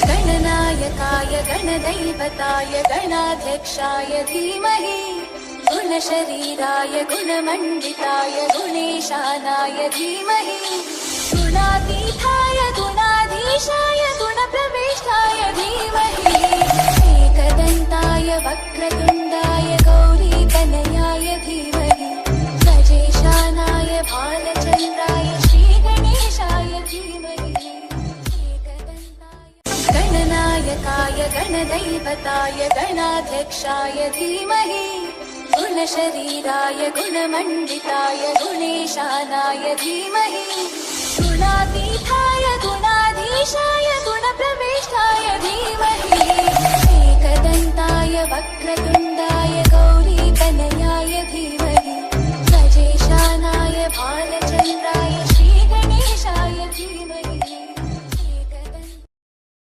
गणनायकाय गणदैवताय गणाध्यक्षाय धीमहि गुणशरीराय गुणमण्डिताय गुणेशानाय धीमहि गुणातीताय गुणाधीशाय गुणप्रविष्टाय धीमहि एकदन्ताय वक्रतुण्डाय गौरीतनयाय धीमहि गजेशानाय भालचन्द्राय श्रीगणेशाय धीमहि गणनायकाय गणदैवताय गणाध्यक्षाय धीमहि गुणशरीराय गुणमण्डिताय गुणेशानाय धीमहि गुणातीताय गुणाधीशाय गुणप्रविष्टाय धीमहि एकदन्ताय वक्रतुण्ड